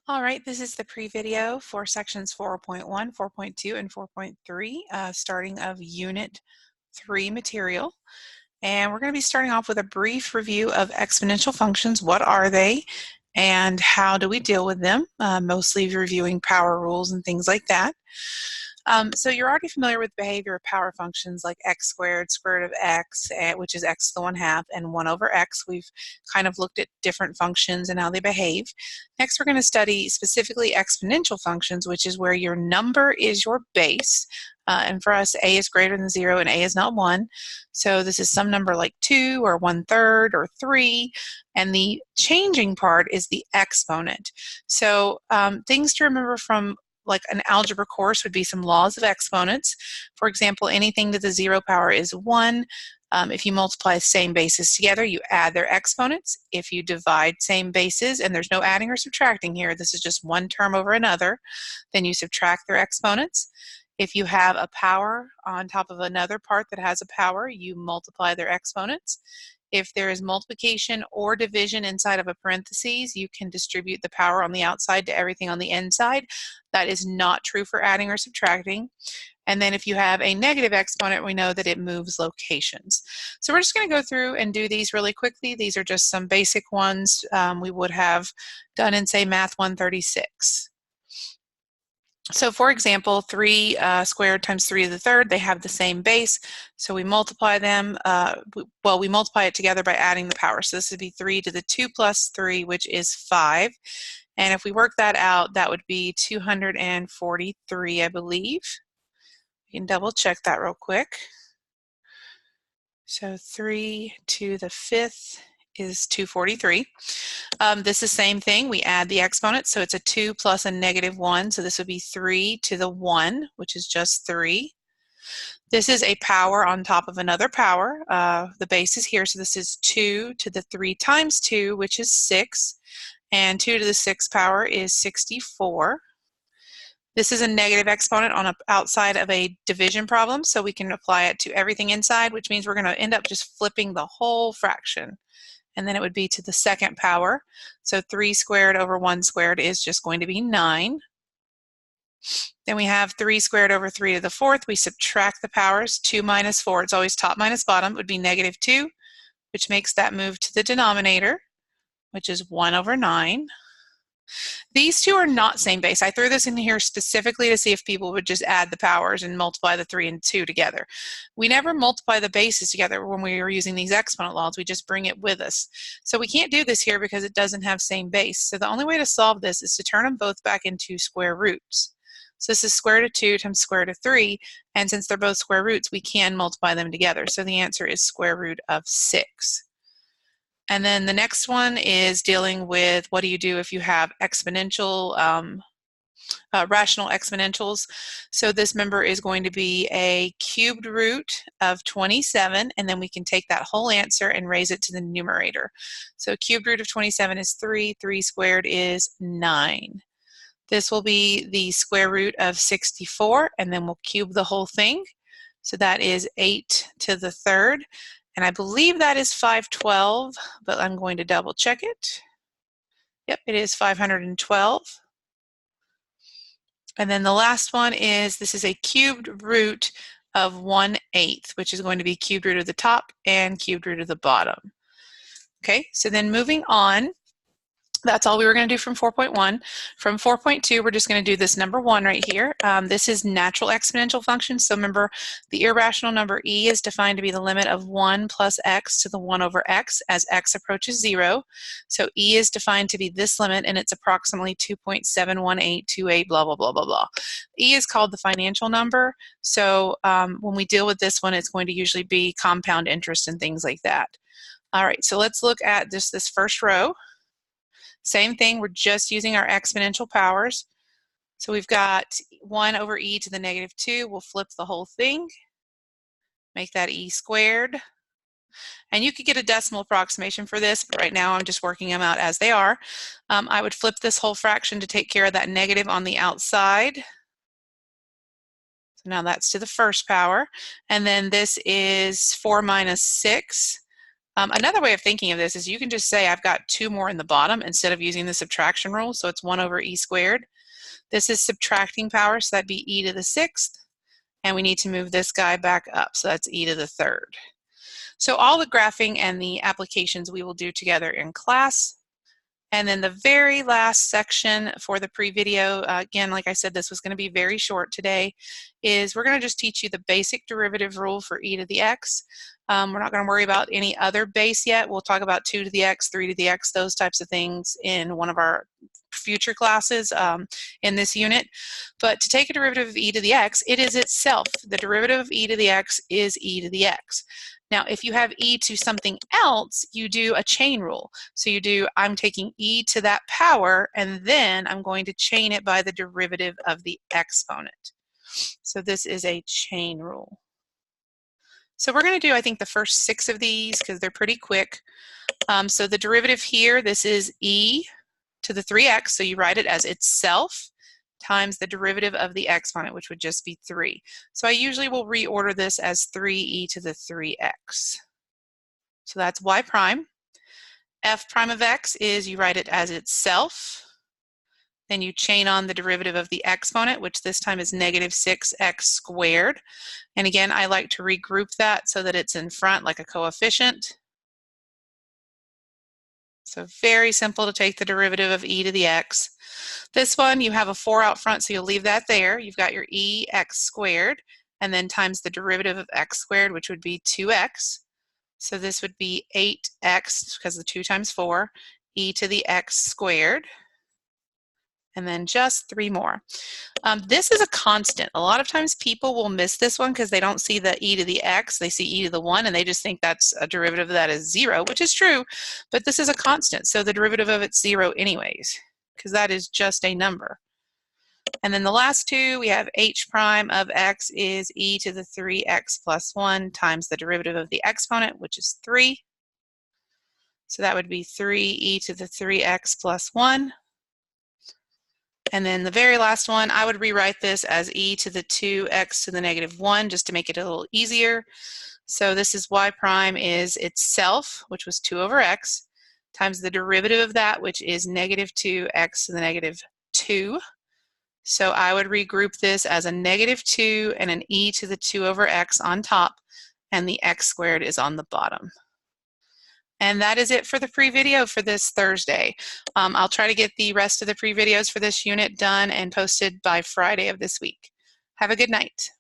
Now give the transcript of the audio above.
All right, this is the pre-video for sections 4.1, 4.2, and 4.3, starting of Unit 3 material. And we're going to be starting off with a brief review of exponential functions. What are they, and how do we deal with them? Mostly reviewing power rules and things like that. So you're already familiar with behavior of power functions like x squared, square root of x, which is x to the 1/2, and 1 over x. We've kind of looked at different functions and how they behave. Next, we're going to study specifically exponential functions, which is where your number is your base. And for us, a is greater than 0 and a is not 1. So this is some number like 2 or 1/3 or 3. And the changing part is the exponent. So things to remember from like an algebra course would be some laws of exponents. For example, anything to the 0 power is 1. If you multiply same bases together, you add their exponents. If you divide same bases, and there's no adding or subtracting here, this is just one term over another, then you subtract their exponents. If you have a power on top of another part that has a power, you multiply their exponents. If there is multiplication or division inside of a parentheses, you can distribute the power on the outside to everything on the inside. That is not true for adding or subtracting. And then if you have a negative exponent, we know that it moves locations. So we're just going to go through and do these really quickly. These are just some basic ones we would have done in, say, Math 136. So for example, 3 squared times 3 to the 3rd, they have the same base. So we multiply them, we multiply it together by adding the power. So this would be 3 to the 2 plus 3, which is 5. And if we work that out, that would be 243, I believe. We can double check that real quick. So 3 to the 5th is 243. This is the same thing. We add the exponent, so it's a 2 plus a negative 1, so this would be 3 to the 1, which is just 3. This is a power on top of another power. The base is here, so this is 2 to the 3 times 2, which is 6, and 2 to the 6th power is 64. This is a negative exponent on outside of a division problem, so we can apply it to everything inside, which means we're going to end up just flipping the whole fraction. And then it would be to the 2nd power. So 3 squared over 1 squared is just going to be 9. Then we have 3 squared over 3 to the 4th. We subtract the powers. 2 minus 4, it's always top minus bottom, it would be negative 2, which makes that move to the denominator, which is 1 over 9. These two are not same base. I threw this in here specifically to see if people would just add the powers and multiply the 3 and 2 together. We never multiply the bases together when we are using these exponent laws. We just bring it with us. So we can't do this here because it doesn't have same base. So the only way to solve this is to turn them both back into square roots. So this is square root of 2 times square root of 3, and since they're both square roots, we can multiply them together. So the answer is square root of 6. And then the next one is dealing with what do you do if you have exponential, rational exponentials. So this member is going to be a cubed root of 27, and then we can take that whole answer and raise it to the numerator. So cubed root of 27 is 3, 3 squared is 9. This will be the square root of 64, and then we'll cube the whole thing. So that is 8 to the 3rd. And I believe that is 512, but I'm going to double check it. Yep, it is 512. And then the last one is, this is a cubed root of 1/8, which is going to be cubed root of the top and cubed root of the bottom. Okay, so then moving on, that's all we were going to do from 4.1. From 4.2, we're just going to do this number 1 right here. This is natural exponential functions. So remember, the irrational number e is defined to be the limit of 1 plus x to the 1 over x as x approaches 0. So e is defined to be this limit, and it's approximately 2.71828, blah, blah, blah, blah, blah. E is called the financial number. So when we deal with this one, it's going to usually be compound interest and things like that. All right, so let's look at this first row. Same thing, we're just using our exponential powers. So we've got 1 over e to the negative 2. We'll flip the whole thing, make that e squared. And you could get a decimal approximation for this, but right now I'm just working them out as they are. I would flip this whole fraction to take care of that negative on the outside. So now that's to the 1st power. And then this is 4 minus 6. Another way of thinking of this is you can just say I've got 2 more in the bottom instead of using the subtraction rule, so it's 1 over e squared. This is subtracting power, so that'd be e to the 6th, and we need to move this guy back up, so that's e to the 3rd. So all the graphing and the applications we will do together in class. And then the very last section for the pre-video, again, like I said, this was going to be very short today, is we're going to just teach you the basic derivative rule for e to the x. We're not going to worry about any other base yet. We'll talk about 2 to the x, 3 to the x, those types of things in one of our future classes in this unit. But to take a derivative of e to the x, it is itself. The derivative of e to the x is e to the x. Now, if you have e to something else, you do a chain rule. So you do, I'm taking e to that power, and then I'm going to chain it by the derivative of the exponent. So this is a chain rule. So we're going to do, I think, the first 6 of these because they're pretty quick. So the derivative here, this is e to the 3x, so you write it as itself times the derivative of the exponent, which would just be 3. So I usually will reorder this as 3e to the 3x. So that's y prime. F prime of x is you write it as itself. Then you chain on the derivative of the exponent, which this time is negative 6x squared. And again, I like to regroup that so that it's in front like a coefficient. So very simple to take the derivative of e to the x. This one, you have a 4 out front, so you'll leave that there. You've got your ex squared, and then times the derivative of x squared, which would be 2x. So this would be 8x, because the 2 times 4, e to the x squared. And then just 3 more. This is a constant. A lot of times people will miss this one because they don't see the e to the x. They see e to the 1, and they just think that's a derivative that is 0, which is true, but this is a constant. So the derivative of it's 0 anyways, because that is just a number. And then the last 2, we have h prime of x is e to the 3x plus 1 times the derivative of the exponent, which is 3. So that would be 3e to the 3x plus 1. And then the very last one, I would rewrite this as e to the 2x to the negative 1 just to make it a little easier. So this is y prime is itself, which was 2 over x, times the derivative of that, which is negative 2x to the negative 2. So I would regroup this as a negative 2 and an e to the 2 over x on top, and the x squared is on the bottom. And that is it for the pre-video for this Thursday. I'll try to get the rest of the pre-videos for this unit done and posted by Friday of this week. Have a good night.